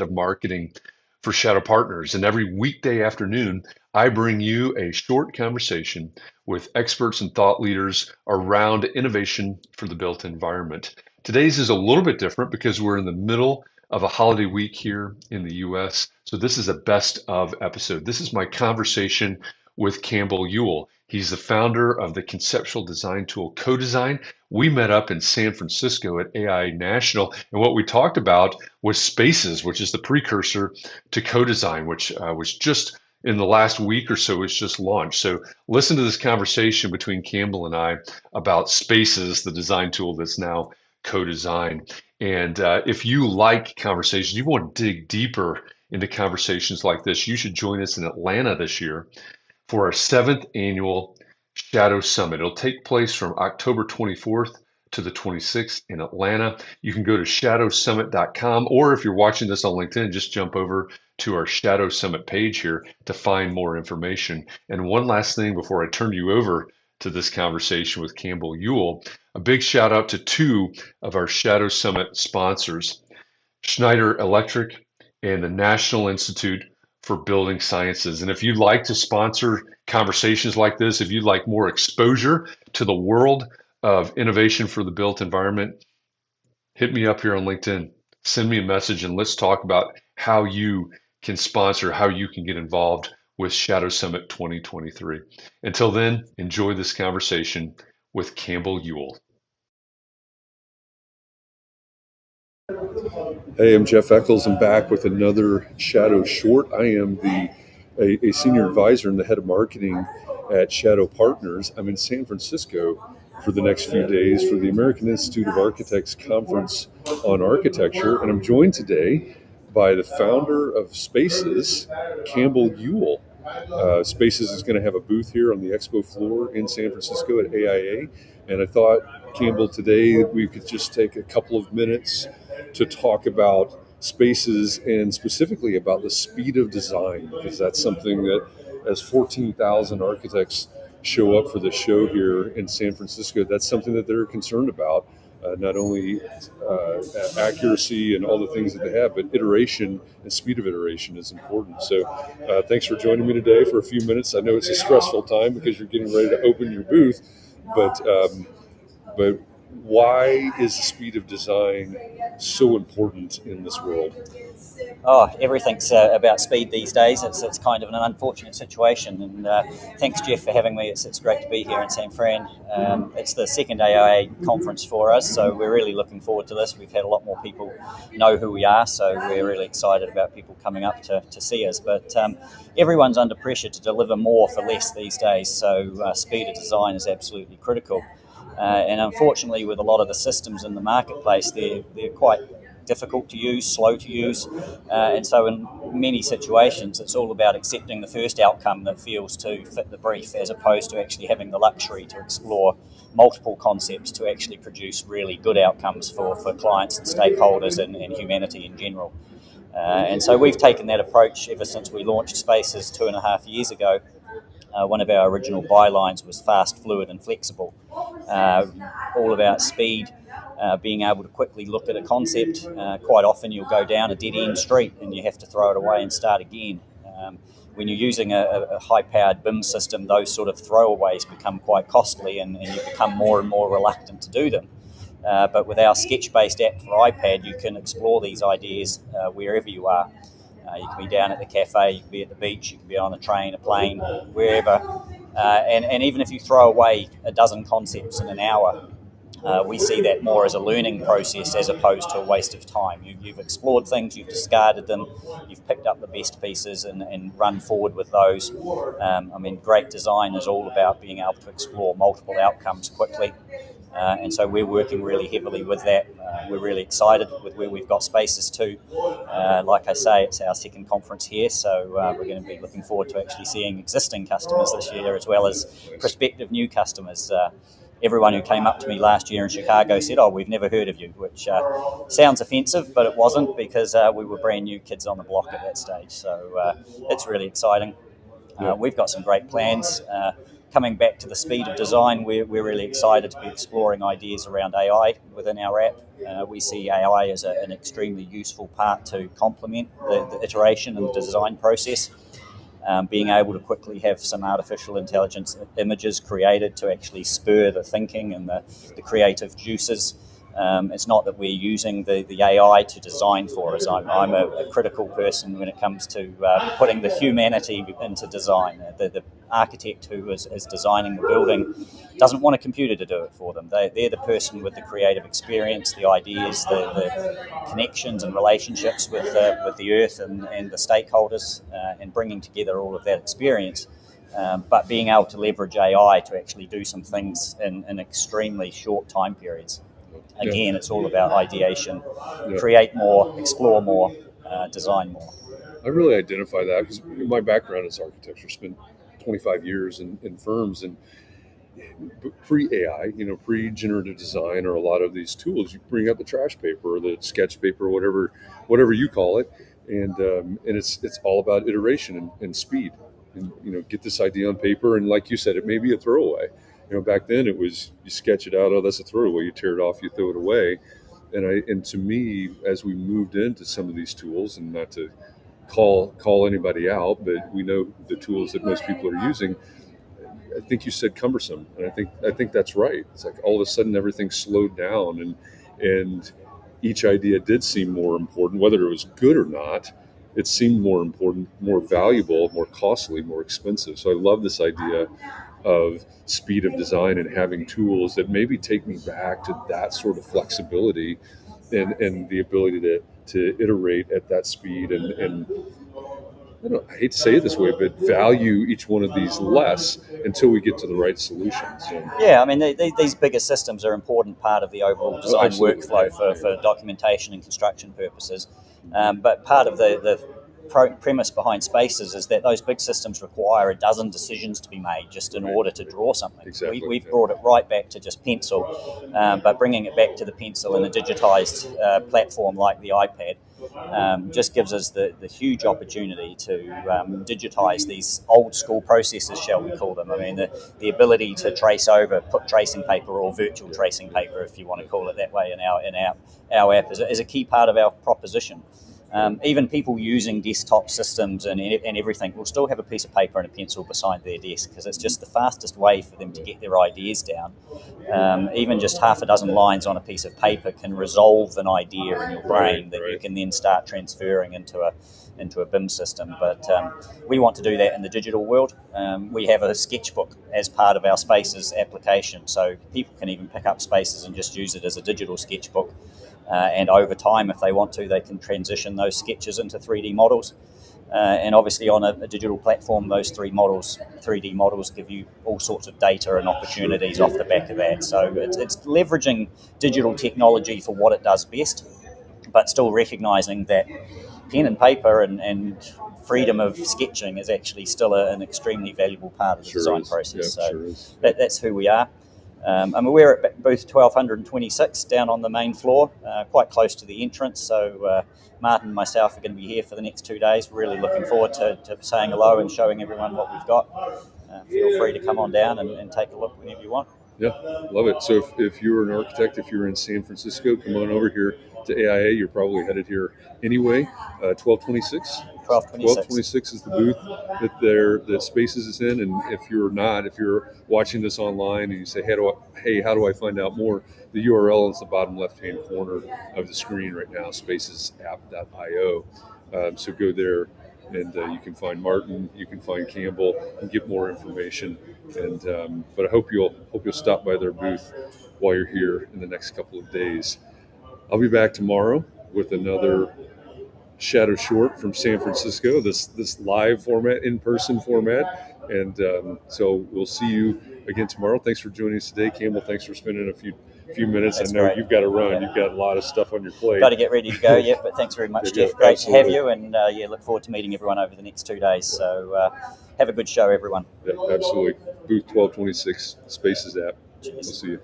of marketing for Shadow Partners. And every weekday afternoon, I bring you a short conversation with experts and thought leaders around innovation for the built environment. Today's is a little bit different because we're in the middle of a holiday week here in the US. So this is a best of episode. This is my conversation with Campbell Yule. He's the founder of the conceptual design tool Codesign. We met up in San Francisco at AI National, and what we talked about was Spaces, which is the precursor to Codesign, which was just in the last week or so, was just launched. So listen to this conversation between Campbell and I about Spaces, the design tool that's now Codesign. And if you like conversations, you want to dig deeper into conversations like this, you should join us in Atlanta this year for our seventh annual Shadow Summit. It'll take place from October 24th to the 26th in Atlanta. You can go to shadowsummit.com, or if you're watching this on LinkedIn, just jump over to our Shadow Summit page here to find more information. And one last thing before I turn you over to this conversation with Campbell Yule, a big shout out to two of our Shadow Summit sponsors, Schneider Electric and the National Institute for Building Sciences. And if you'd like to sponsor conversations like this, if you'd like more exposure to the world of innovation for the built environment, hit me up here on LinkedIn. Send me a message and let's talk about how you can sponsor, how you can get involved with Shadow Summit 2023. Until then, enjoy this conversation with Campbell Yule. Hey, I'm Jeff Echols. I'm back with another Shadow Short. I am a senior advisor and the head of marketing at Shadow Partners. I'm in San Francisco for the next few days for the American Institute of Architects Conference on Architecture, and I'm joined today by the founder of Spaces, Campbell Yule. Spaces is going to have a booth here on the expo floor in San Francisco at AIA, and I thought, Campbell, today we could just take a couple of minutes to talk about Spaces and specifically about the speed of design, because that's something that as 14,000 architects show up for the show here in San Francisco, that's something that they're concerned about. Not only accuracy and all the things that they have, but iteration and speed of iteration is important. So thanks for joining me today for a few minutes. I know it's a stressful time because you're getting ready to open your booth, but why is the speed of design so important in this world? Oh, everything's about speed these days. It's kind of an unfortunate situation, and thanks, Jeff, for having me. It's great to be here in San Fran. It's the second AI conference for us, so we're really looking forward to this. We've had a lot more people know who we are, so we're really excited about people coming up to see us. But everyone's under pressure to deliver more for less these days, so speed of design is absolutely critical. And unfortunately, with a lot of the systems in the marketplace, they're quite difficult to use, slow to use, and so in many situations it's all about accepting the first outcome that feels to fit the brief, as opposed to actually having the luxury to explore multiple concepts to actually produce really good outcomes for clients and stakeholders and humanity in general. And so we've taken that approach ever since we launched Spaces 2.5 years ago. One of our original bylines was fast, fluid and flexible, all about speed. Being able to quickly look at a concept. Quite often you'll go down a dead-end street and you have to throw it away and start again. When you're using a high-powered BIM system, those sort of throwaways become quite costly and you become more and more reluctant to do them. But with our sketch-based app for iPad, you can explore these ideas wherever you are. You can be down at the cafe, you can be at the beach, you can be on a train, a plane, wherever. And even if you throw away a dozen concepts in an hour, we see that more as a learning process as opposed to a waste of time. You've explored things, you've discarded them, you've picked up the best pieces and run forward with those. Great design is all about being able to explore multiple outcomes quickly. And so we're working really heavily with that. We're really excited with where we've got Spaces too. Like I say, it's our second conference here, so we're going to be looking forward to actually seeing existing customers this year as well as prospective new customers. Everyone who came up to me last year in Chicago said, "Oh, we've never heard of you," which sounds offensive, but it wasn't, because we were brand new kids on the block at that stage. So it's really exciting. We've got some great plans coming back to the speed of design, we're really excited to be exploring ideas around AI within our app. We see AI as an extremely useful part to complement the iteration and the design process. Being able to quickly have some artificial intelligence images created to actually spur the thinking and the creative juices. It's not that we're using the AI to design for us. I'm a critical person when it comes to putting the humanity into design. The architect who is designing the building doesn't want a computer to do it for them. They're the person with the creative experience, the ideas, the connections and relationships with the earth and the stakeholders, and bringing together all of that experience. But being able to leverage AI to actually do some things in extremely short time periods. Again, it's all about ideation, create more, explore more, design more. I really identify that because my background is architecture. Spent 25 years in firms, and pre-AI, pre-generative design, or a lot of these tools. You bring up the trash paper or the sketch paper, whatever you call it, and it's all about iteration and speed. And get this idea on paper, and like you said, it may be a throwaway. Back then it was you sketch it out. Oh, that's a throwaway. You tear it off, you throw it away. And to me, as we moved into some of these tools, and not to call anybody out, but we know the tools that most people are using. I think you said cumbersome, and I think that's right. It's like all of a sudden everything slowed down, and each idea did seem more important, whether it was good or not. It seemed more important, more valuable, more costly, more expensive. So I love this idea of speed of design and having tools that maybe take me back to that sort of flexibility and the ability to iterate at that speed and I hate to say it this way, but value each one of these less until we get to the right solutions. Yeah, I mean, these bigger systems are an important part of the overall design workflow for documentation and construction purposes. But part of the premise behind Spaces is that those big systems require a dozen decisions to be made just in order to draw something. Exactly. We've brought it right back to just pencil, but bringing it back to the pencil in a digitized platform like the iPad just gives us the huge opportunity to digitize these old school processes, shall we call them. I mean, the ability to trace over, put tracing paper or virtual tracing paper, if you want to call it that way, in our app is a key part of our proposition. Even people using desktop systems and everything will still have a piece of paper and a pencil beside their desk because it's just the fastest way for them to get their ideas down. Even just half a dozen lines on a piece of paper can resolve an idea in your brain that you can then start transferring into a BIM system. But we want to do that in the digital world. We have a sketchbook as part of our Spaces application, so people can even pick up Spaces and just use it as a digital sketchbook. And over time, if they want to, they can transition those sketches into 3D models. And obviously on a digital platform, those 3D models give you all sorts of data and opportunities off the back of that. So it's leveraging digital technology for what it does best, but still recognizing that pen and paper and freedom of sketching is actually still an extremely valuable part of the design process. That's who we are. I mean, we're at booth 1226 down on the main floor, quite close to the entrance. So Martin and myself are going to be here for the next 2 days. Really looking forward to saying hello and showing everyone what we've got. Feel free to come on down and take a look whenever you want. Yeah, love it. So if you're an architect, if you're in San Francisco, come on over here to AIA. You're probably headed here anyway. 1226. 1226 is the booth that Spaces is in. And if you're watching this online and you say, hey, how do I find out more? The URL is the bottom left-hand corner of the screen right now, spacesapp.io. So go there. And you can find Martin, you can find Campbell, and get more information. And but I hope you'll stop by their booth while you're here in the next couple of days. I'll be back tomorrow with another Shadow Short from San Francisco. This live format, in-person format, and so we'll see you again tomorrow. Thanks for joining us today, Campbell. Thanks for spending a few minutes. That's I know great. You've got to run. You've got a lot of stuff on your plate. Got to get ready to go, yeah. But thanks very much, Jeff. Great to have you, and look forward to meeting everyone over the next 2 days. So have a good show, everyone. Yeah, absolutely. Booth 1226, Spaces app. Cheers. We'll see you.